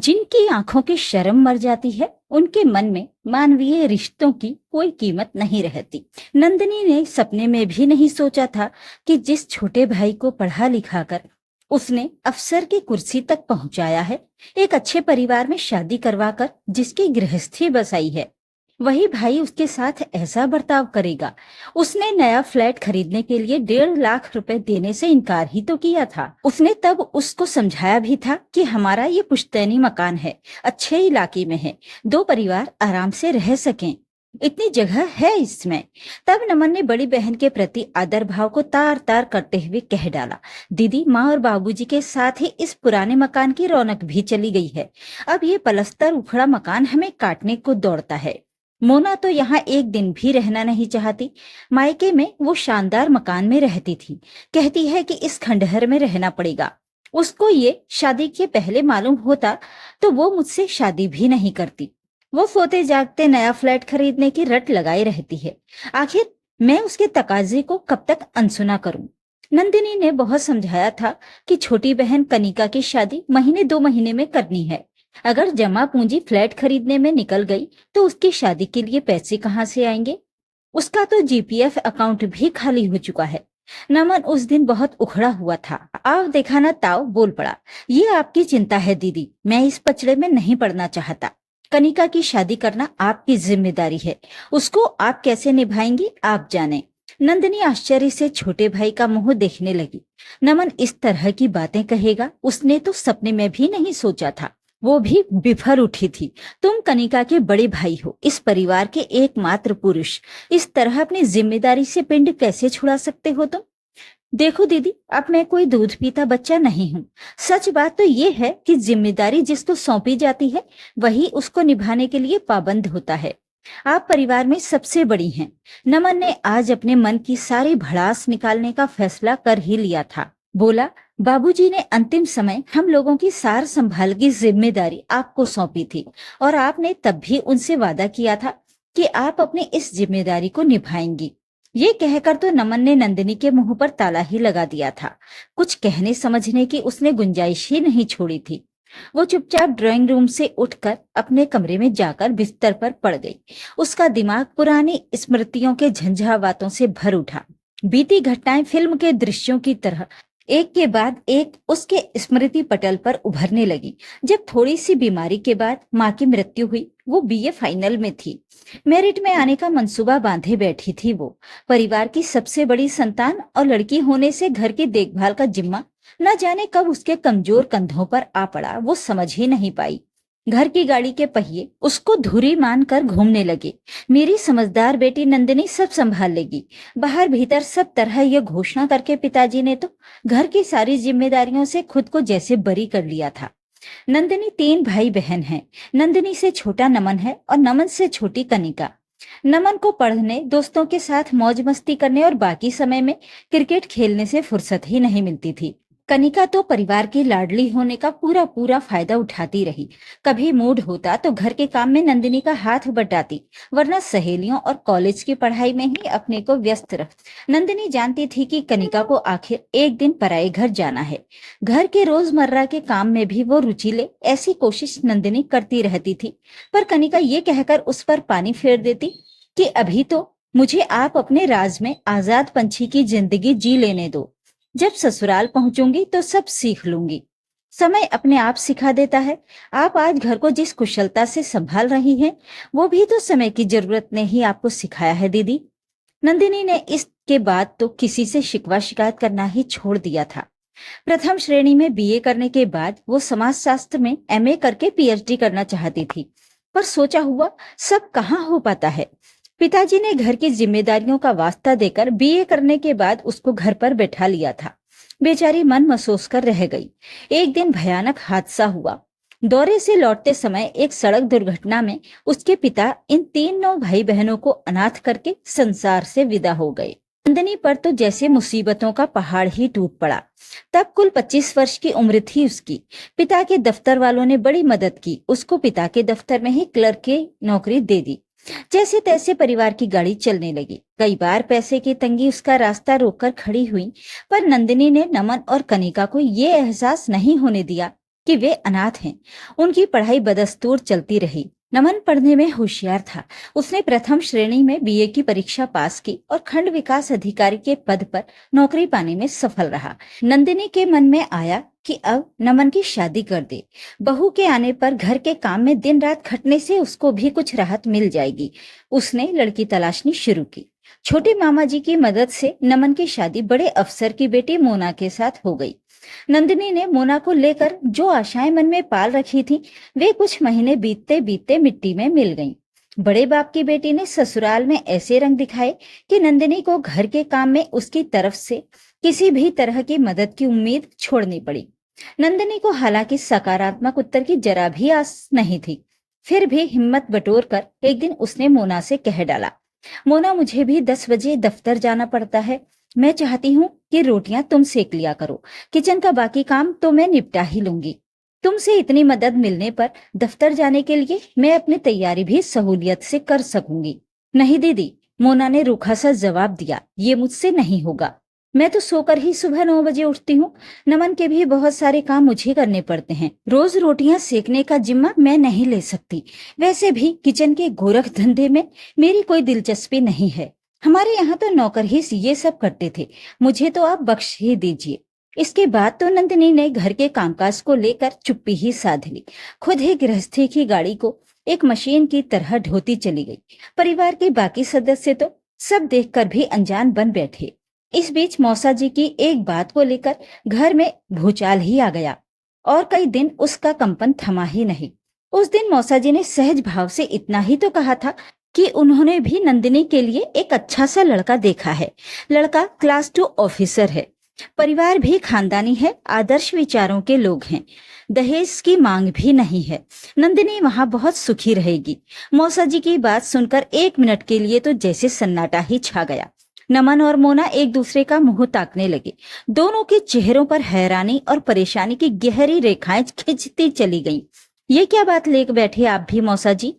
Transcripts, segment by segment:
जिनकी आंखों की शर्म मर जाती है, उनके मन में मानवीय रिश्तों की कोई कीमत नहीं रहती। नंदिनी ने सपने में भी नहीं सोचा था कि जिस छोटे भाई को पढ़ा लिखा कर उसने अफसर की कुर्सी तक पहुंचाया है, एक अच्छे परिवार में शादी करवाकर जिसकी गृहस्थी बसाई है, वही भाई उसके साथ ऐसा बर्ताव करेगा। उसने नया फ्लैट खरीदने के लिए 1.5 लाख रुपए देने से इनकार ही तो किया था। उसने तब उसको समझाया भी था कि हमारा ये पुश्तैनी मकान है, अच्छे इलाके में है, 2 परिवार आराम से रह सकें, इतनी जगह है इसमें। तब नमन ने बड़ी बहन के प्रति आदर भाव को तार तार करते हुए कह डाला, दीदी, माँ और बाबूजी के साथ ही इस पुराने मकान की रौनक भी चली गई है। अब ये पलस्तर उखड़ा मकान हमें काटने को दौड़ता है। मोना तो यहाँ एक दिन भी रहना नहीं चाहती। मायके में वो शानदार मकान में रहती थी, कहती है कि इस खंडहर में रहना पड़ेगा। उसको ये शादी के पहले मालूम होता तो वो मुझसे शादी भी नहीं करती। वो सोते जागते नया फ्लैट खरीदने की रट लगाई रहती है। आखिर मैं उसके तकाजे को कब तक अनसुना करूं? नंदिनी ने बहुत समझाया था कि छोटी बहन कनिका की शादी महीने 2 महीने में करनी है। अगर जमा पूंजी फ्लैट खरीदने में निकल गई तो उसकी शादी के लिए पैसे कहाँ से आएंगे? उसका तो जीपीएफ अकाउंट भी खाली हो चुका है। नमन उस दिन बहुत उखड़ा हुआ था। आव देखा ना ताव बोल पड़ा, ये आपकी चिंता है दीदी, मैं इस पचड़े में नहीं पड़ना चाहता। कनिका की शादी करना आपकी जिम्मेदारी है, उसको आप कैसे निभाएंगी आप जाने। नंदिनी आश्चर्य से छोटे भाई का मुंह देखने लगी। नमन इस तरह की बातें कहेगा, उसने तो सपने में भी नहीं सोचा था। वो भी बिफर उठी थी। तुम कनिका के बड़े भाई हो, इस परिवार के एकमात्र पुरुष, इस तरह अपनी जिम्मेदारी से पिंड कैसे छुड़ा सकते हो तुम? देखो दीदी, अब मैं कोई दूध पीता बच्चा नहीं हूँ। सच बात तो ये है कि जिम्मेदारी जिसको सौंपी जाती है वही उसको निभाने के लिए पाबंद होता है। आप परिवार में सबसे बड़ी हैं। नमन ने आज अपने मन की सारी भड़ास निकालने का फैसला कर ही लिया था। बोला, बाबूजी ने अंतिम समय हम लोगों की सार संभाल की जिम्मेदारी आपको सौंपी थी और आपने तब भी उनसे वादा किया था कि आप अपनी इस जिम्मेदारी को निभाएंगी। ये कहकर तो नमन ने नंदिनी के मुंह पर ताला ही लगा दिया था। कुछ कहने समझने की उसने गुंजाइश ही नहीं छोड़ी थी। वो चुपचाप ड्राइंग रूम से उठकर अपने कमरे में जाकर बिस्तर पर पड़ गई। उसका दिमाग पुरानी स्मृतियों के झंझावातों से भर उठा। बीती घटनाएं फिल्म के दृश्यों की तरह एक के बाद एक उसके स्मृति पटल पर उभरने लगी। जब थोड़ी सी बीमारी के बाद माँ की मृत्यु हुई, वो बीए फाइनल में थी। मेरिट में आने का मंसूबा बांधे बैठी थी। वो परिवार की सबसे बड़ी संतान और लड़की होने से घर की देखभाल का जिम्मा न जाने कब उसके कमजोर कंधों पर आ पड़ा, वो समझ ही नहीं पाई। घर की गाड़ी के पहिए उसको धुरी मान कर घूमने लगे। मेरी समझदार बेटी नंदिनी सब संभाल लेगी। बाहर भीतर सब तरह यह घोषणा करके पिताजी ने तो घर की सारी जिम्मेदारियों से खुद को जैसे बरी कर लिया था। नंदिनी 3 भाई बहन हैं। नंदिनी से छोटा नमन है और नमन से छोटी कनिका। नमन को पढ़ने, दोस्तों के साथ मौज मस्ती करने और बाकी समय में क्रिकेट खेलने से फुर्सत ही नहीं मिलती थी। कनिका तो परिवार की लाडली होने का पूरा पूरा फायदा उठाती रही। कभी मूड होता तो घर के काम में नंदिनी का हाथ बटाती, वरना सहेलियों और कॉलेज की पढ़ाई में ही अपने को व्यस्त रख। नंदिनी जानती थी कि कनिका को आखिर एक दिन पराए घर जाना है। घर के रोजमर्रा के काम में भी वो रुचि ले, ऐसी कोशिश नंदिनी करती रहती थी। पर कनिका ये कहकर उस पर पानी फेर देती कि अभी तो मुझे आप अपने राज में आजाद पंछी की जिंदगी जी लेने दो। जब ससुराल पहुंचूंगी तो सब सीख लूंगी। समय अपने आप सिखा देता है। आप आज घर को जिस कुशलता से संभाल रही हैं, वो भी तो समय की जरूरत ने ही आपको सिखाया है दीदी। नंदिनी ने इसके बाद तो किसी से शिकवा शिकायत करना ही छोड़ दिया था। प्रथम श्रेणी में बीए करने के बाद वो समाजशास्त्र में एमए करके पीएचडी करना चाहती थी, पर सोचा हुआ सब कहाँ हो पाता है। पिताजी ने घर की जिम्मेदारियों का वास्ता देकर बीए करने के बाद उसको घर पर बैठा लिया था। बेचारी मन महसूस कर रह गई। एक दिन भयानक हादसा हुआ। दौरे से लौटते समय एक सड़क दुर्घटना में उसके पिता इन तीनों भाई बहनों को अनाथ करके संसार से विदा हो गए। नंदिनी पर तो जैसे मुसीबतों का पहाड़ ही टूट पड़ा। तब कुल 25 वर्ष की उम्र थी उसकी। पिता के दफ्तर वालों ने बड़ी मदद की। उसको पिता के दफ्तर में ही क्लर्क की नौकरी दे दी। जैसे तैसे परिवार की गाड़ी चलने लगी। कई बार पैसे की तंगी उसका रास्ता रोककर खड़ी हुई, पर नंदिनी ने नमन और कनिका को ये एहसास नहीं होने दिया कि वे अनाथ हैं। उनकी पढ़ाई बदस्तूर चलती रही। नमन पढ़ने में होशियार था। उसने प्रथम श्रेणी में बीए की परीक्षा पास की और खंड विकास अधिकारी के पद पर नौकरी पाने में सफल रहा। नंदिनी के मन में आया कि अब नमन की शादी कर दे। बहू के आने पर घर के काम में दिन रात खटने से उसको भी कुछ राहत मिल जाएगी। उसने लड़की तलाशनी शुरू की। छोटे मामा जी की मदद से नमन की शादी बड़े अफसर की बेटी मोना के साथ हो गई। नंदिनी ने मोना को लेकर जो आशाएं मन में पाल रखी थी, वे कुछ महीने बीतते बीतते मिट्टी में मिल गईं। बड़े बाप की बेटी ने ससुराल में ऐसे रंग दिखाए कि नंदिनी को घर के काम में उसकी तरफ से किसी भी तरह की मदद की उम्मीद छोड़नी पड़ी। नंदिनी को हालांकि सकारात्मक उत्तर की जरा भी आस नहीं थी। फिर भी हिम्मत बटोर कर एक दिन उसने मोना से कह डाला, मोना, मुझे भी 10 बजे दफ्तर जाना पड़ता है। मैं चाहती हूँ कि रोटियां तुम सेक लिया करो। किचन का बाकी काम तो मैं निपटा ही लूंगी। तुमसे इतनी मदद मिलने पर दफ्तर जाने के लिए मैं अपनी तैयारी भी सहूलियत से कर सकूंगी। नहीं दीदी, मोना ने रूखा सा जवाब दिया, ये मुझसे नहीं होगा। मैं तो सोकर ही सुबह 9 बजे उठती हूँ। नमन के भी बहुत सारे काम मुझे करने पड़ते हैं। रोज रोटियां सेकने का जिम्मा मैं नहीं ले सकती। वैसे भी किचन के गोरख धंधे में मेरी कोई दिलचस्पी नहीं है। हमारे यहाँ तो नौकर ही ये सब करते थे। मुझे तो आप बख्श ही दीजिए। इसके बाद तो नंदिनी ने घर के कामकाज को लेकर चुप्पी ही साध ली। खुद ही गृहस्थी की गाड़ी को एक मशीन की तरह ढोती चली गई। परिवार के बाकी सदस्य तो सब देखकर भी अनजान बन बैठे। इस बीच मौसा जी की एक बात को लेकर घर में भूचाल ही आ गया और कई दिन उसका कंपन थमा ही नहीं। उस दिन मौसा जी ने सहज भाव से इतना ही तो कहा था कि उन्होंने भी नंदिनी के लिए एक अच्छा सा लड़का देखा है। लड़का क्लास 2 ऑफिसर है। परिवार भी खानदानी है, आदर्श विचारों के लोग हैं। दहेज की मांग भी नहीं है। नंदिनी वहां बहुत सुखी रहेगी। मौसा जी की बात सुनकर 1 मिनट के लिए तो जैसे सन्नाटा ही छा गया। नमन और मोना एक दूसरे का मुंह ताकने लगे। दोनों के चेहरों पर हैरानी और परेशानी की गहरी रेखाएं खिंचती चली गईं। ये क्या बात ले बैठे आप भी मौसा जी?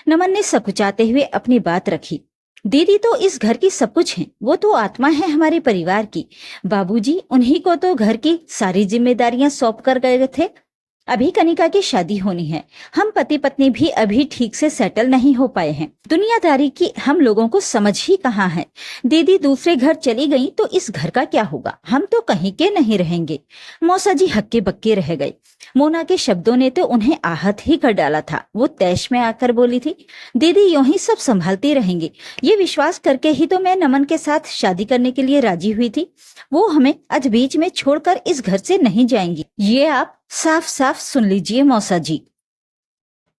नमन ने सकुचाते हुए अपनी बात रखी। दीदी तो इस घर की सब कुछ है। वो तो आत्मा है हमारे परिवार की। बाबूजी उन्हीं को तो घर की सारी जिम्मेदारियां सौंप कर गए थे। अभी कनिका की शादी होनी है। हम पति पत्नी भी अभी ठीक से सेटल नहीं हो पाए हैं। दुनियादारी की हम लोगों को समझ ही कहाँ है। दीदी दूसरे घर चली गई तो इस घर का क्या होगा? हम तो कहीं के नहीं रहेंगे। मौसा जी हक्के बक्के रह गए। मोना के शब्दों ने तो उन्हें आहत ही कर डाला था। वो तैश में आकर बोली थी, दीदी यूं ही सब संभालती रहेंगी। ये विश्वास करके ही तो मैं नमन के साथ शादी करने के लिए राजी हुई थी। वो हमें आज बीच में छोड़कर इस घर से नहीं जाएंगी। ये आप साफ साफ सुन लीजिए मौसा जी।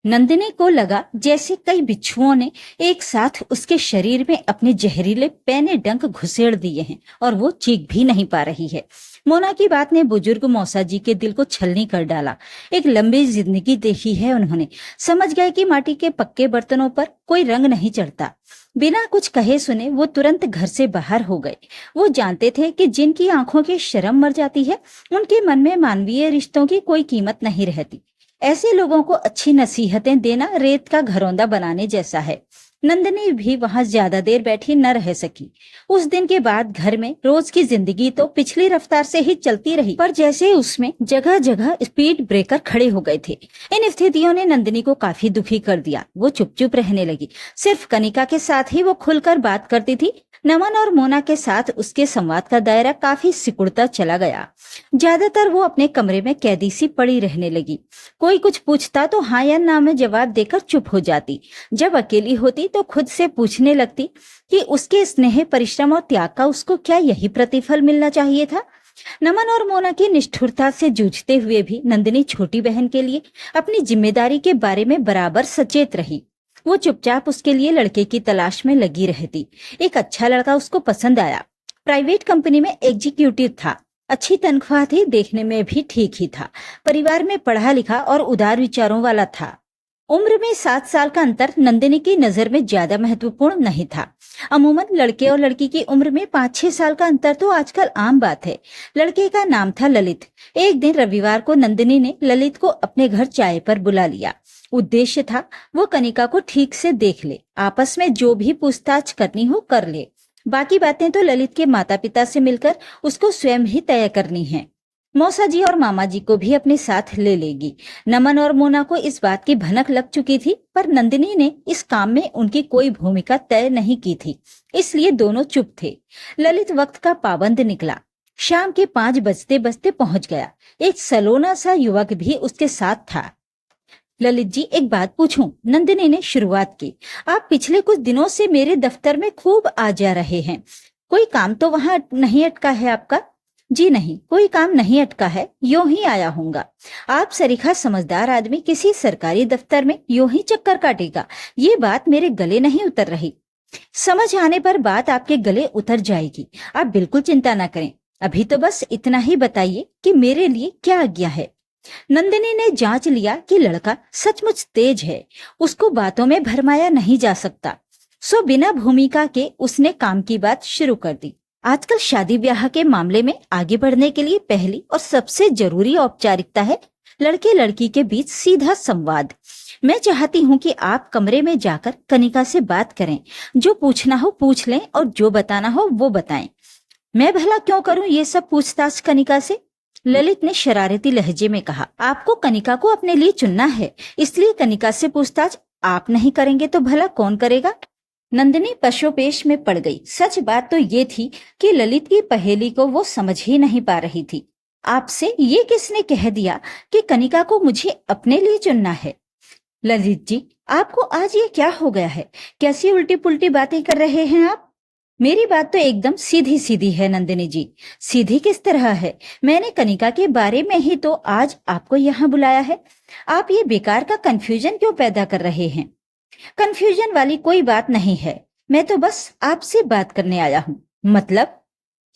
नंदिनी को लगा जैसे कई बिच्छुओं ने एक साथ उसके शरीर में अपने जहरीले पैने डंक घुसेड़ दिए हैं और वो चीख भी नहीं पा रही है। मोना की बात ने बुजुर्ग मौसा जी के दिल को छलनी कर डाला। एक लंबी जिंदगी देखी है उन्होंने। समझ गए कि माटी के पक्के बर्तनों पर कोई रंग नहीं चढ़ता। बिना कुछ कहे सुने वो तुरंत घर से बाहर हो गए। वो जानते थे कि जिनकी आंखों की शर्म मर जाती है, उनके मन में मानवीय रिश्तों की कोई कीमत नहीं रहती। ऐसे लोगों को अच्छी नसीहतें देना रेत का घरौंदा बनाने जैसा है। नंदिनी भी वहां ज्यादा देर बैठी न रह सकी। उस दिन के बाद घर में रोज की जिंदगी तो पिछली रफ्तार से ही चलती रही, पर जैसे उसमें जगह जगह स्पीड ब्रेकर खड़े हो गए थे। इन स्थितियों ने नंदिनी को काफी दुखी कर दिया। वो चुप चुप रहने लगी। सिर्फ कनिका के साथ ही वो खुलकर बात करती थी। नमन और मोना के साथ उसके संवाद का दायरा काफी सिकुड़ता चला गया। ज्यादातर वो अपने कमरे में कैदी सी पड़ी रहने लगी। कोई कुछ पूछता तो हाँ या ना में जवाब देकर चुप हो जाती। जब अकेली होती तो खुद से पूछने लगती कि उसके स्नेह, परिश्रम और त्याग का उसको क्या यही प्रतिफल मिलना चाहिए था? नमन और मोना की निष्ठुरता से जूझते हुए भी नंदिनी छोटी बहन के लिए अपनी जिम्मेदारी के बारे में बराबर सचेत रही। वो चुपचाप उसके लिए लड़के की तलाश में लगी रहती। एक अच्छा लड़का उसको पसंद आया। प्राइवेट कंपनी में एग्जीक्यूटिव था। अच्छी तनख्वाह थी, देखने में भी ठीक ही था। परिवार में पढ़ा लिखा और उदार विचारों वाला था। उम्र में 7 साल का अंतर नंदिनी की नजर में ज्यादा महत्वपूर्ण नहीं था। अमूमन लड़के और लड़की की उम्र में 5-6 साल का अंतर तो आजकल आम बात है। लड़के का नाम था ललित। एक दिन रविवार को नंदिनी ने ललित को अपने घर चाय पर बुला लिया। उद्देश्य था वो कनिका को ठीक से देख ले, आपस में जो भी पूछताछ करनी हो कर ले। बाकी बातें तो ललित के माता पिता से मिलकर उसको स्वयं ही तय करनी है। मौसा जी और मामा जी को भी अपने साथ ले लेगी। नमन और मोना को इस बात की भनक लग चुकी थी, पर नंदिनी ने इस काम में उनकी कोई भूमिका तय नहीं की थी, इसलिए दोनों चुप थे। ललित वक्त का पाबंद निकला। शाम के 5 बजते बजते पहुंच गया। एक सलोना सा युवक भी उसके साथ था। ललित जी, एक बात पूछूं? नंदिनी ने शुरुआत की। आप पिछले कुछ दिनों से मेरे दफ्तर में खूब आ जा रहे हैं। कोई काम तो वहां नहीं अटका है आपका? जी नहीं, कोई काम नहीं अटका है, यूं ही आया हूँगा। आप सरीखा समझदार आदमी किसी सरकारी दफ्तर में यूं ही चक्कर काटेगा, ये बात मेरे गले नहीं उतर रही। समझ आने पर बात आपके गले उतर जाएगी, आप बिल्कुल चिंता ना करें। अभी तो बस इतना ही बताइए कि मेरे लिए क्या आज्ञा है। नंदिनी ने जांच लिया कि लड़का सचमुच तेज है, उसको बातों में भरमाया नहीं जा सकता। सो बिना भूमिका के उसने काम की बात शुरू कर दी। आजकल शादी ब्याह के मामले में आगे बढ़ने के लिए पहली और सबसे जरूरी औपचारिकता है लड़के लड़की के बीच सीधा संवाद। मैं चाहती हूँ कि आप कमरे में जाकर कनिका से बात करें, जो पूछना हो पूछ लें और जो बताना हो वो बताएं। मैं भला क्यों करूं ये सब पूछताछ कनिका से? ललित ने शरारती लहजे में कहा। आपको कनिका को अपने लिए चुनना है, इसलिए कनिका से पूछताछ आप नहीं करेंगे तो भला कौन करेगा? नंदिनी पशोपेश में पड़ गई। सच बात तो ये थी कि ललित की पहेली को वो समझ ही नहीं पा रही थी। आपसे ये किसने कह दिया कि कनिका को मुझे अपने लिए चुनना है? ललित जी, आपको आज ये क्या हो गया है? कैसी उल्टी पुल्टी बातें कर रहे हैं आप? मेरी बात तो एकदम सीधी सीधी है नंदिनी जी। सीधी किस तरह है? मैंने कनिका के बारे में ही तो आज आपको यहाँ बुलाया है। आप ये बेकार का कंफ्यूजन क्यों पैदा कर रहे हैं? कंफ्यूजन वाली कोई बात नहीं है, मैं तो बस आपसे बात करने आया हूँ। मतलब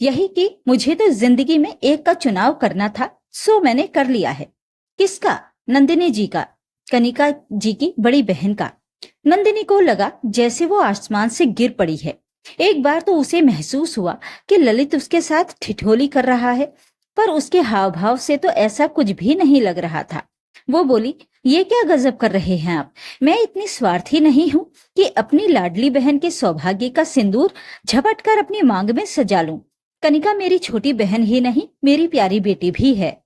यही कि मुझे तो जिंदगी में एक का चुनाव करना था, सो मैंने कर लिया है। किसका? नंदिनी जी का, कनिका जी की बड़ी बहन का। नंदिनी को लगा जैसे वो आसमान से गिर पड़ी है। एक बार तो उसे महसूस हुआ कि ललित उसके साथ ठिठोली कर रहा है, पर उसके हाव भाव से तो ऐसा कुछ भी नहीं लग रहा था। वो बोली, ये क्या गजब कर रहे हैं आप? मैं इतनी स्वार्थी नहीं हूँ कि अपनी लाडली बहन के सौभाग्य का सिंदूर झपट कर अपनी मांग में सजा लूं। कनिका मेरी छोटी बहन ही नहीं, मेरी प्यारी बेटी भी है।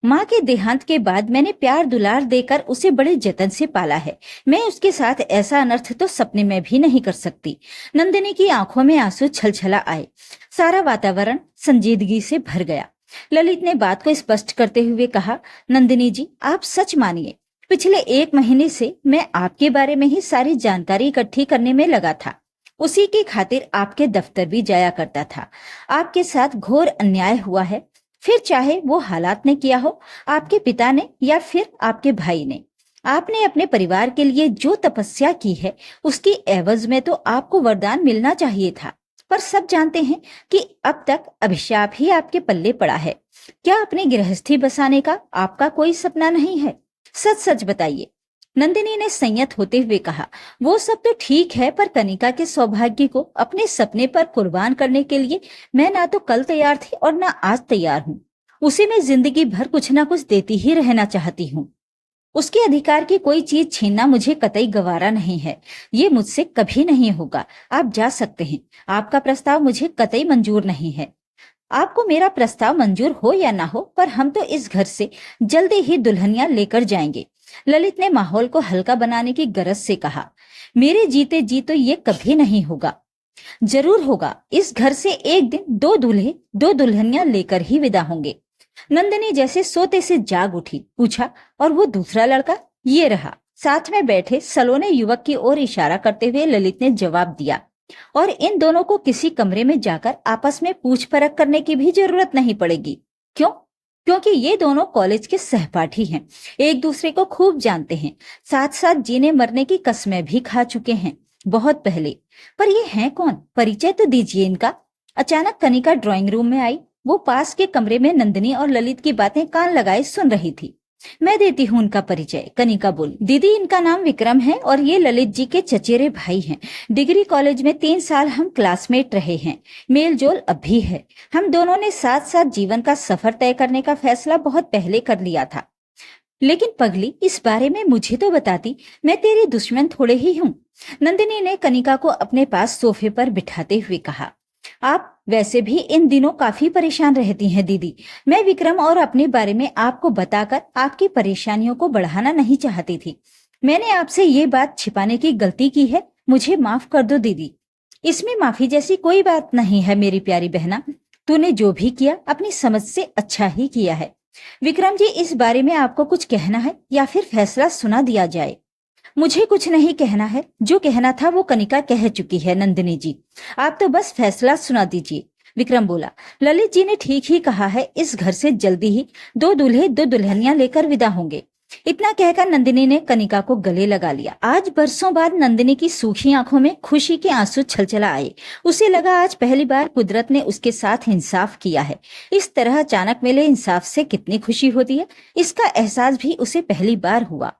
माँ के देहांत के बाद मैंने प्यार दुलार देकर उसे बड़े जतन से पाला है। मैं उसके साथ ऐसा अनर्थ तो सपने में भी नहीं कर सकती। नंदिनी की आंखों में आंसू छलछला आए। सारा वातावरण संजीदगी से भर गया। ललित ने बात को स्पष्ट करते हुए कहा, नंदिनी जी, आप सच मानिए, पिछले 1 महीने से मैं आपके बारे में ही सारी जानकारी इकट्ठी करने में लगा था। उसी की खातिर आपके दफ्तर भी जाया करता था। आपके साथ घोर अन्याय हुआ है, फिर चाहे वो हालात ने किया हो, आपके पिता ने या फिर आपके भाई ने। आपने अपने परिवार के लिए जो तपस्या की है, उसकी एवज में तो आपको वरदान मिलना चाहिए था। पर सब जानते हैं कि अब तक अभिशाप ही आपके पल्ले पड़ा है। क्या अपनी गृहस्थी बसाने का आपका कोई सपना नहीं है? सच सच बताइए। नंदिनी ने संयत होते हुए कहा, वो सब तो ठीक है, पर कनिका के सौभाग्य को अपने सपने पर कुर्बान करने के लिए मैं ना तो कल तैयार थी और ना आज तैयार हूँ। उसे मैं जिंदगी भर कुछ ना कुछ देती ही रहना चाहती हूँ। उसके अधिकार की कोई चीज छीनना मुझे कतई गवारा नहीं है। ये मुझसे कभी नहीं होगा। आप जा सकते हैं। आपका प्रस्ताव मुझे कतई मंजूर नहीं है। आपको मेरा प्रस्ताव मंजूर हो या ना हो, पर हम तो इस घर से जल्दी ही दुल्हनियां लेकर जाएंगे। ललित ने माहौल को हल्का बनाने की गरज से कहा, मेरे जीते जी तो ये कभी नहीं होगा। जरूर होगा। इस घर से एक दिन 2 दूल्हे 2 दुल्हनियां लेकर ही विदा होंगे। नंदिनी जैसे सोते से जाग उठी। पूछा, और वो दूसरा लड़का? ये रहा। साथ में बैठे सलोने युवक की ओर इशारा करते हुए ललित ने जवाब दिया। और इन दोनों को किसी कमरे में जाकर आपस में पूछ परख करने की भी जरूरत नहीं पड़ेगी। क्यों? क्योंकि ये दोनों कॉलेज के सहपाठी हैं, एक दूसरे को खूब जानते हैं, साथ साथ जीने मरने की कस्में भी खा चुके हैं बहुत पहले। पर ये हैं कौन? परिचय तो दीजिए इनका। अचानक कनिका ड्राइंग रूम में आई। वो पास के कमरे में नंदिनी और ललित की बातें कान लगाए सुन रही थी। मैं देती हूँ उनका परिचय, कनिका बोली। दीदी, इनका नाम विक्रम है और ये ललित जी के चचेरे भाई हैं। डिग्री कॉलेज में 3 साल हम क्लासमेट रहे हैं। मेल जोल अब भी है। हम दोनों ने साथ साथ जीवन का सफर तय करने का फैसला बहुत पहले कर लिया था। लेकिन पगली, इस बारे में मुझे तो बताती, मैं तेरी दुश्मन थोड़े ही हूँ। नंदिनी ने कनिका को अपने पास सोफे पर बिठाते हुए कहा। आप वैसे भी इन दिनों काफी परेशान रहती हैं दीदी। मैं विक्रम और अपने बारे में आपको बताकर आपकी परेशानियों को बढ़ाना नहीं चाहती थी। मैंने आपसे ये बात छिपाने की गलती की है, मुझे माफ कर दो दीदी। इसमें माफी जैसी कोई बात नहीं है मेरी प्यारी बहना। तूने जो भी किया अपनी समझ से अच्छा ही किया है। विक्रम जी, इस बारे में आपको कुछ कहना है या फिर फैसला सुना दिया जाए? मुझे कुछ नहीं कहना है, जो कहना था वो कनिका कह चुकी है नंदिनी जी। आप तो बस फैसला सुना दीजिए। विक्रम बोला, ललित जी ने ठीक ही कहा है, इस घर से जल्दी ही 2 दूल्हे 2 दुल्हनियां लेकर विदा होंगे। इतना कहकर नंदिनी ने कनिका को गले लगा लिया। आज बरसों बाद नंदिनी की सूखी आंखों में खुशी के आंसू छलछला आए। उसे लगा आज पहली बार कुदरत ने उसके साथ इंसाफ किया है। इस तरह अचानक मिले इंसाफ से कितनी खुशी होती है, इसका एहसास भी उसे पहली बार हुआ।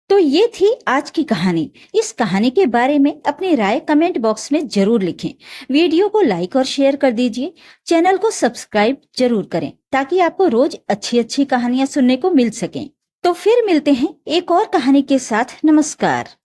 तो ये थी आज की कहानी। इस कहानी के बारे में अपनी राय कमेंट बॉक्स में जरूर लिखें। वीडियो को लाइक और शेयर कर दीजिए। चैनल को सब्सक्राइब जरूर करें ताकि आपको रोज अच्छी अच्छी कहानियां सुनने को मिल सकें। तो फिर मिलते हैं एक और कहानी के साथ। नमस्कार।